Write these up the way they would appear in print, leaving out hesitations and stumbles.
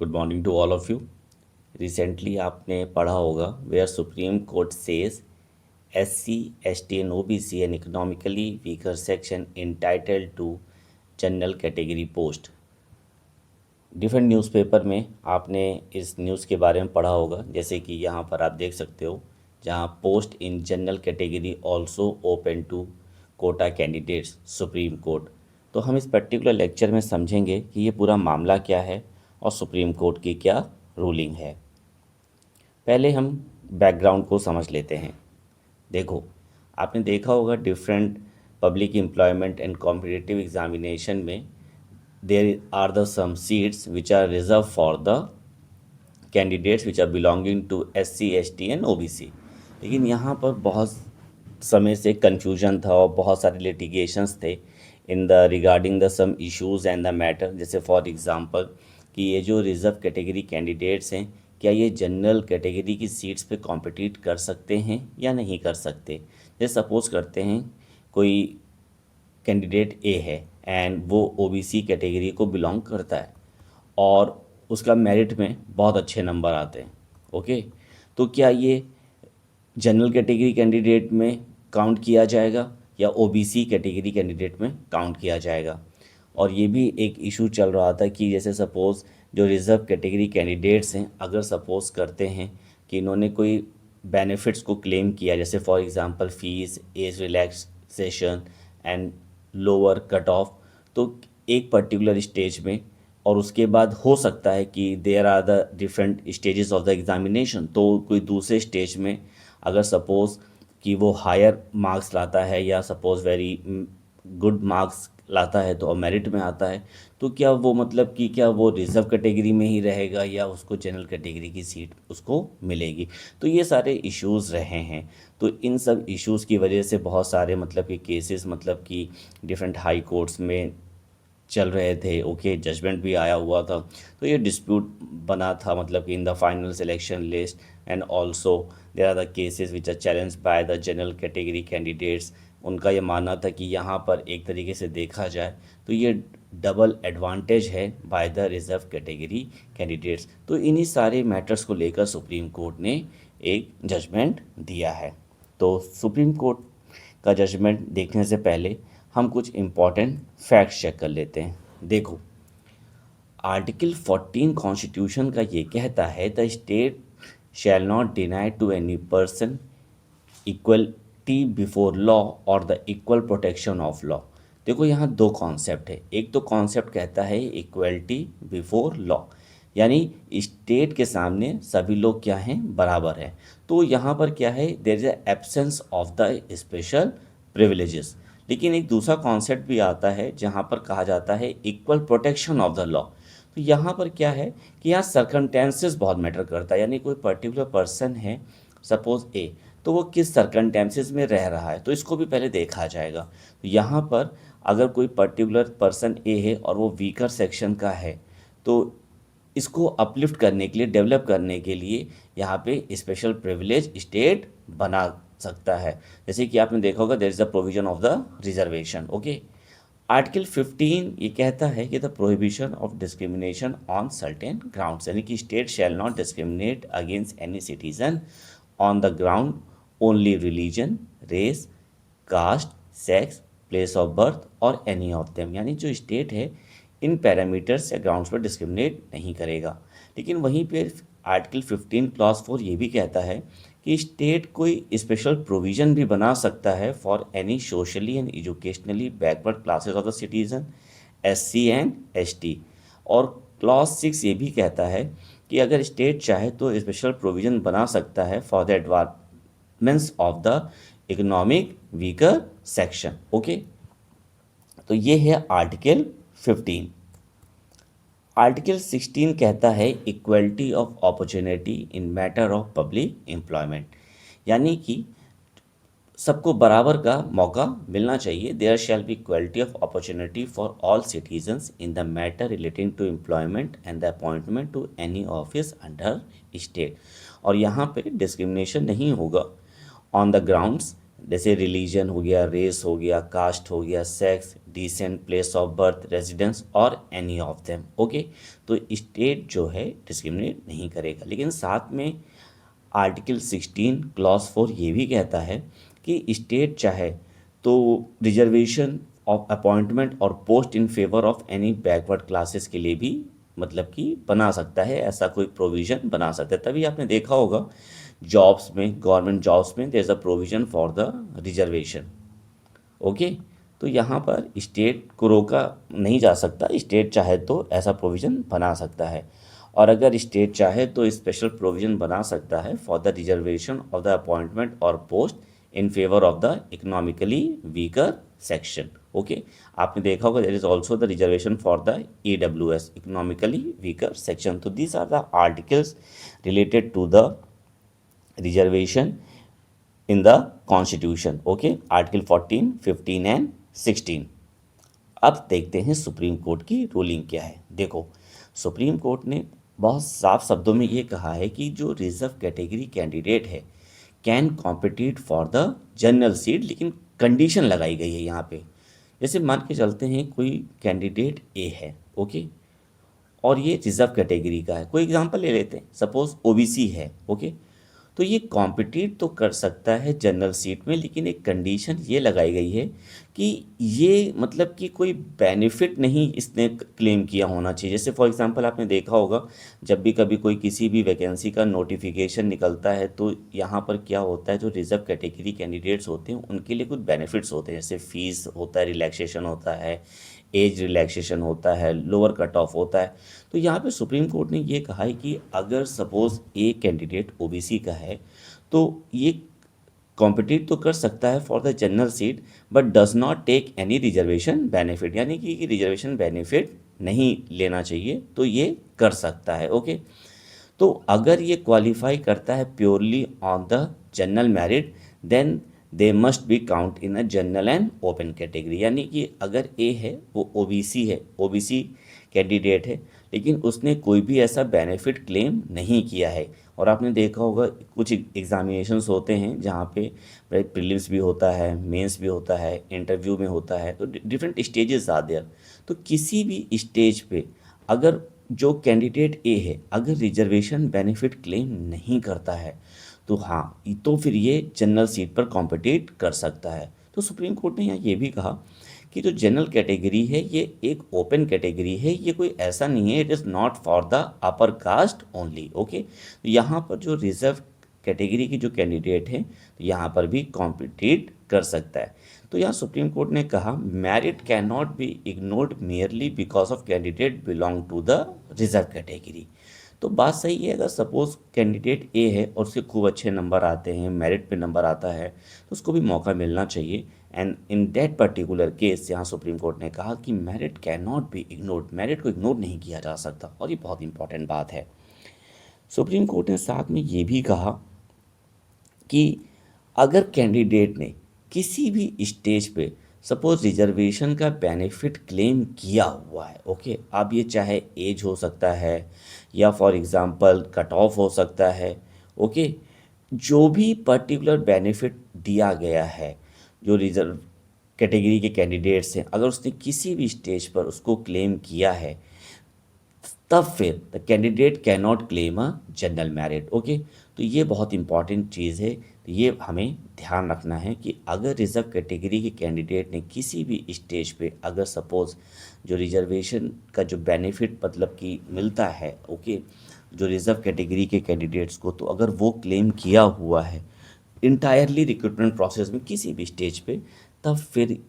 Good morning to all of you. Recently आपने पढ़ा होगा where supreme court says SC, ST and OBC an economically weaker section entitled to general category post. Different newspaper में आपने इस news के बारे में पढ़ा होगा, जैसे कि यहाँ पर आप देख सकते हो, जहाँ post in general category also open to quota candidates supreme court. तो हम इस पर्टिकुलर लेक्चर में समझेंगे कि ये पूरा मामला क्या है और सुप्रीम कोर्ट की क्या रूलिंग है। पहले हम बैकग्राउंड को समझ लेते हैं। देखो, आपने देखा होगा different public employment and competitive examination में there are the some seats which are reserved for the candidates which are belonging to SC, ST and OBC। लेकिन यहाँ पर बहुत समय से कन्फ्यूजन था और बहुत सारे लिटिगेशंस थे in the regarding the some issues and the matter. जैसे फॉर एग्जांपल कि ये जो रिज़र्व कैटेगरी कैंडिडेट्स हैं, क्या ये जनरल कैटेगरी की सीट्स पे कॉम्पिटिट कर सकते हैं या नहीं कर सकते। जैसे सपोज़ करते हैं कोई कैंडिडेट ए है एंड वो ओबीसी कैटेगरी को बिलोंग करता है और उसका मेरिट में बहुत अच्छे नंबर आते हैं। ओके, तो क्या ये जनरल कैटेगरी कैंडिडेट में काउंट किया जाएगा या ओबीसी कैटेगरी कैंडिडेट में काउंट किया जाएगा। और ये भी एक इशू चल रहा था कि जैसे सपोज़ जो रिज़र्व कैटेगरी कैंडिडेट्स हैं, अगर सपोज़ करते हैं कि इन्होंने कोई बेनिफिट्स को क्लेम किया, जैसे for example fees, age relaxation and lower cut off, तो एक पर्टिकुलर स्टेज में, और उसके बाद हो सकता है कि there are the different stages of the examination, तो कोई दूसरे स्टेज में अगर सपोज़ कि वो हायर मार्क्स लाता है या सपोज़ वेरी गुड मार्क्स लाता है तो मेरिट में आता है, तो क्या वो मतलब कि क्या वो रिज़र्व कैटेगरी में ही रहेगा या उसको जनरल कैटेगरी की सीट उसको मिलेगी। तो ये सारे इश्यूज़ रहे हैं। तो इन सब इश्यूज़ की वजह से बहुत सारे मतलब कि केसेस मतलब कि डिफरेंट हाई कोर्ट्स में चल रहे थे। ओके, जजमेंट भी आया हुआ था। तो ये डिस्प्यूट बना था मतलब कि in the final selection list and also there are the cases which are challenge by the general category candidates. उनका ये मानना था कि यहाँ पर एक तरीके से देखा जाए तो ये डबल एडवांटेज है by the reserve category candidates. तो इन्हीं सारे मैटर्स को लेकर सुप्रीम कोर्ट ने एक जजमेंट दिया है। तो सुप्रीम कोर्ट का जजमेंट देखने से पहले हम कुछ इम्पॉर्टेंट फैक्ट्स चेक कर लेते हैं। देखो, आर्टिकल 14 कॉन्स्टिट्यूशन का ये कहता है the state shall not deny to any person equality before law और the equal protection of law. देखो, यहाँ दो कॉन्सेप्ट है। एक तो कॉन्सेप्ट कहता है इक्वलिटी बिफोर लॉ, यानी स्टेट के सामने सभी लोग क्या हैं, बराबर हैं। तो यहाँ पर क्या है, there is absence of the special privileges. लेकिन एक दूसरा कॉन्सेप्ट भी आता है जहाँ पर कहा जाता है equal protection of the law. तो यहाँ पर क्या है कि यहाँ सर्कमटेंसेस बहुत मैटर करता है, यानी कोई पर्टिकुलर पर्सन है सपोज ए, तो वो किस सर्कमटेंसेस में रह रहा है, तो इसको भी पहले देखा जाएगा। तो यहाँ पर अगर कोई पर्टिकुलर पर्सन ए है और वो वीकर सेक्शन का है, तो इसको अपलिफ्ट करने के लिए, डेवलप करने के लिए यहाँ पे स्पेशल प्रिविलेज स्टेट बना सकता है। जैसे कि आपने देखा होगा there is the provision of the reservation. Okay, article 15 ये कहता है कि the prohibition of discrimination on certain grounds, यानी कि state shall not discriminate against any citizen on the ground only religion, race, caste, sex, place of birth और any of them, यानी जो state है इन पैरामीटर्स या ग्राउंड्स पर discriminate नहीं करेगा। लेकिन वहीं पे आर्टिकल 15 क्लॉज 4 ये भी कहता है कि स्टेट कोई स्पेशल प्रोविज़न भी बना सकता है for any socially and educationally backward classes of the citizen, SC and ST। और क्लॉज 6 ये भी कहता है कि अगर स्टेट चाहे तो स्पेशल प्रोविज़न बना सकता है for the advancements of the economic weaker section. Okay, तो ये है आर्टिकल 15। आर्टिकल 16 कहता है equality of opportunity in matter of public employment, यानी कि सबको बराबर का मौका मिलना चाहिए। There shall be equality of opportunity for all citizens in the matter relating to employment and the appointment to any office under state. और यहाँ पे डिस्क्रिमिनेशन नहीं होगा ऑन द ग्राउंड्स जैसे रिलीजन हो गया, रेस हो गया, कास्ट हो गया, sex, descent, place of birth, residence और एनी ऑफ देम। ओके, तो स्टेट जो है डिस्क्रिमिनेट नहीं करेगा। लेकिन साथ में आर्टिकल 16 क्लॉज 4 ये भी कहता है कि स्टेट चाहे तो रिजर्वेशन ऑफ अपॉइंटमेंट और post in favour of any backward classes के लिए भी मतलब कि बना सकता है, ऐसा कोई प्रोविज़न बना सकता है। तभी आपने देखा होगा जॉब्स में, गवर्नमेंट जॉब्स में there is a provision for the reservation. Okay, तो यहाँ पर स्टेट को रोका नहीं जा सकता, स्टेट चाहे तो ऐसा प्रोविज़न बना सकता है। और अगर स्टेट चाहे तो स्पेशल प्रोविज़न बना सकता है for the reservation of the appointment और post in favour of the economically weaker section. Okay, आपने देखा होगा there is also the reservation for the EWS, economically weaker section. तो these are the articles related to the reservation in the constitution। Okay, article 14, 15 and 16। अब देखते हैं supreme court की ruling क्या है। देखो, सुप्रीम कोर्ट ने बहुत साफ शब्दों में ये कहा है कि जो रिजर्व कैटेगरी कैंडिडेट है can compete for the general seat, लेकिन कंडीशन लगाई गई है यहाँ पे। जैसे मान के चलते हैं कोई कैंडिडेट ए है, ओके, और ये रिजर्व कैटेगरी का है। कोई एग्जांपल ले लेते हैं, सपोज OBC है, ओके, तो ये कॉम्पिटिट तो कर सकता है जनरल सीट में, लेकिन एक कंडीशन ये लगाई गई है कि ये मतलब कि कोई बेनिफिट नहीं इसने क्लेम किया होना चाहिए। जैसे फॉर एग्जांपल आपने देखा होगा जब भी कभी कोई किसी भी वैकेंसी का नोटिफिकेशन निकलता है तो यहाँ पर क्या होता है, जो रिजर्व कैटेगरी कैंडिडेट्स होते हैं उनके लिए कुछ बेनिफिट्स होते हैं, जैसे फीस होता है, रिलैक्सेशन होता है, एज रिलैक्सेशन होता है, लोअर कट ऑफ होता है। तो यहाँ पे सुप्रीम कोर्ट ने ये कहा है कि अगर सपोज़ एक कैंडिडेट OBC का है तो ये कॉम्पिटिट तो कर सकता है for the general seat but does not take any reservation benefit, यानी कि रिजर्वेशन बेनिफिट नहीं लेना चाहिए, तो ये कर सकता है। ओके, तो अगर ये क्वालिफाई करता है purely on the general merit then they must be count in a general and open category. यानी कि अगर ए है वो OBC है, OBC कैंडिडेट है, लेकिन उसने कोई भी ऐसा बेनिफिट क्लेम नहीं किया है। और आपने देखा होगा कुछ एग्जामिनेशंस होते हैं जहाँ पे प्रीलिम्स भी होता है, मेंस भी होता है, इंटरव्यू में होता है, तो डिफरेंट स्टेजेस आर देयर। तो किसी भी स्टेज पे अगर जो कैंडिडेट ए है अगर रिजर्वेशन बेनिफिट क्लेम नहीं करता है तो हाँ, तो फिर ये जनरल सीट पर कॉम्पिटिट कर सकता है। तो सुप्रीम कोर्ट ने यहाँ ये भी कहा कि जो जनरल कैटेगरी है ये एक ओपन कैटेगरी है, ये कोई ऐसा नहीं है, it is not for the upper caste only. Okay, तो यहाँ पर जो रिजर्व कैटेगरी की जो कैंडिडेट है तो यहाँ पर भी कॉम्पिटिट कर सकता है। तो यहाँ सुप्रीम कोर्ट ने कहा merit can not be ignored merely because of candidate belong to the reserve category. तो बात सही है, अगर सपोज कैंडिडेट ए है और उसके खूब अच्छे नंबर आते हैं, मेरिट पे नंबर आता है, तो उसको भी मौका मिलना चाहिए। And in that particular case यहाँ सुप्रीम कोर्ट ने कहा कि merit can not be ignored, merit को इग्नोर नहीं किया जा सकता, और ये बहुत इंपॉर्टेंट बात है। सुप्रीम कोर्ट ने साथ में ये भी कहा कि अगर कैंडिडेट ने किसी भी स्टेज पे सपोज रिजर्वेशन का बेनिफिट क्लेम किया हुआ है, ओके, अब ये चाहे एज हो सकता है या फॉर एग्जांपल कट ऑफ हो सकता है, ओके, जो भी पर्टिकुलर बेनिफिट दिया गया है जो रिजर्व कैटेगरी के कैंडिडेट्स हैं, अगर उसने किसी भी स्टेज पर उसको क्लेम किया है तब फिर the candidate can not claim a general merit. Okay, तो ये बहुत इंपॉर्टेंट चीज़ है, तो ये हमें ध्यान रखना है कि अगर रिजर्व कैटेगरी के कैंडिडेट ने किसी भी स्टेज पे अगर सपोज जो रिजर्वेशन का जो बेनिफिट मतलब कि मिलता है, ओके, जो रिजर्व कैटेगरी के कैंडिडेट्स को, तो अगर वो क्लेम किया हुआ है इंटायरली रिक्रूटमेंट प्रोसेस में किसी भी स्टेज पे, तब फिर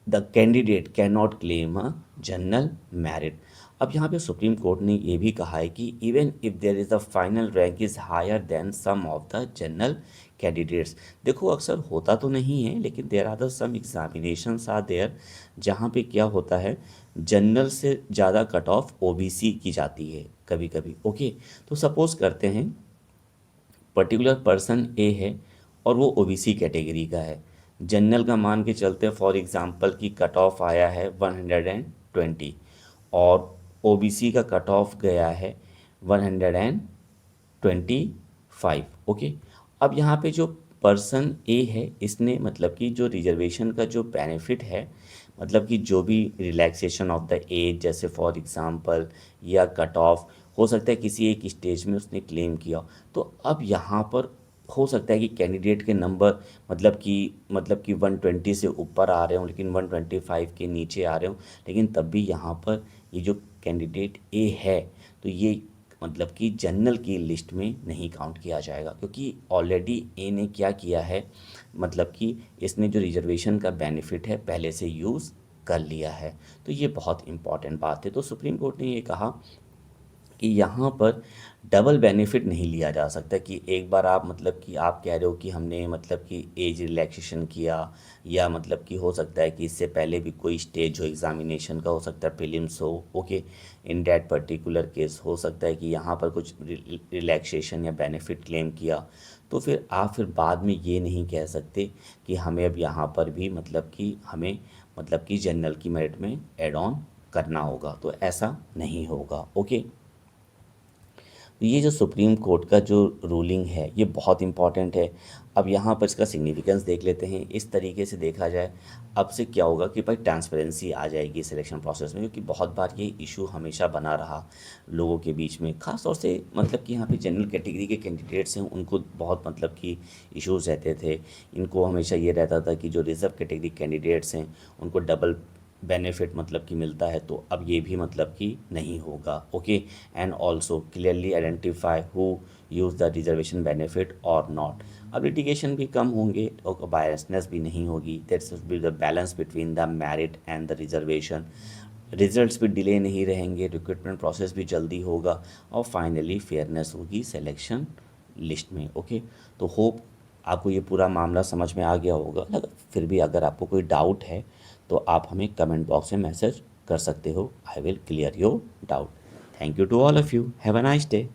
the candidate can not claim a general merit. अब यहाँ पे सुप्रीम कोर्ट ने ये भी कहा है कि even if there is a final rank is higher than some of the general candidates. देखो अक्सर होता तो नहीं है, लेकिन there are the some examinations are there जहाँ पे क्या होता है जनरल से ज़्यादा कट ऑफ OBC की जाती है कभी कभी। ओके, तो सपोज करते हैं पर्टिकुलर पर्सन ए है और वो OBC कैटेगरी का है, जनरल का मान के चलते फॉर एग्जांपल की कट ऑफ आया है 120 और OBC का कट ऑफ गया है 125। ओके, अब यहाँ पे जो पर्सन ए है, इसने मतलब कि जो रिजर्वेशन का जो बेनिफिट है, मतलब कि जो भी रिलैक्सेशन ऑफ द एज, जैसे फॉर एग्जांपल या कट ऑफ, हो सकता है किसी एक स्टेज में उसने क्लेम किया। तो अब यहाँ पर हो सकता है कि कैंडिडेट के नंबर मतलब कि 120 से ऊपर आ रहे हों, लेकिन 125 के नीचे आ रहे हों, लेकिन तब भी यहाँ पर ये जो कैंडिडेट ए है, तो ये मतलब कि जनरल की लिस्ट में नहीं काउंट किया जाएगा, क्योंकि ऑलरेडी ए ने क्या किया है, मतलब कि इसने जो रिजर्वेशन का बेनिफिट है पहले से यूज़ कर लिया है। तो ये बहुत इम्पॉर्टेंट बात है। तो सुप्रीम कोर्ट ने ये कहा कि यहाँ पर डबल बेनिफिट नहीं लिया जा सकता, कि एक बार आप मतलब कि आप कह रहे हो कि हमने मतलब कि एज रिलैक्सेशन किया, या मतलब कि हो सकता है कि इससे पहले भी कोई स्टेज हो एग्जामिनेशन का, हो सकता है प्रीलिम्स हो, okay, in that particular case हो सकता है कि यहाँ पर कुछ रिलैक्सेशन या बेनिफिट क्लेम किया, तो फिर आप फिर बाद में ये नहीं कह सकते कि हमें अब यहाँ पर भी मतलब कि हमें मतलब कि जनरल की मेरिट में एड ऑन करना होगा। तो ऐसा नहीं होगा, ओके। तो ये जो सुप्रीम कोर्ट का जो रूलिंग है ये बहुत इम्पॉर्टेंट है। अब यहाँ पर इसका सिग्निफिकेंस देख लेते हैं। इस तरीके से देखा जाए, अब से क्या होगा कि भाई ट्रांसपेरेंसी आ जाएगी सिलेक्शन प्रोसेस में, क्योंकि बहुत बार ये इशू हमेशा बना रहा लोगों के बीच में, ख़ास तौर से मतलब कि यहाँ पे जनरल कैटेगरी के कैंडिडेट्स हैं उनको बहुत मतलब कि इश्यूज रहते थे। इनको हमेशा ये रहता था कि जो रिजर्व कैटेगरी कैंडिडेट्स हैं उनको डबल बेनिफिट मतलब कि मिलता है, तो अब ये भी मतलब कि नहीं होगा, okay. And also clearly identify who use the reservation benefit और नॉट। अब लिटिगेशन भी कम होंगे और बायसनेस भी नहीं होगी। That's be the balance between the merit and the reservation. Results भी डिले नहीं रहेंगे, रिक्रूटमेंट प्रोसेस भी जल्दी होगा, और फाइनली फेयरनेस होगी सिलेक्शन लिस्ट में, ओके। तो होप आपको ये पूरा मामला समझ में आ गया होगा। फिर भी अगर आपको कोई डाउट है तो आप हमें कमेंट बॉक्स में मैसेज कर सकते हो। I will clear your doubt. Thank you to all of you. Have a nice day.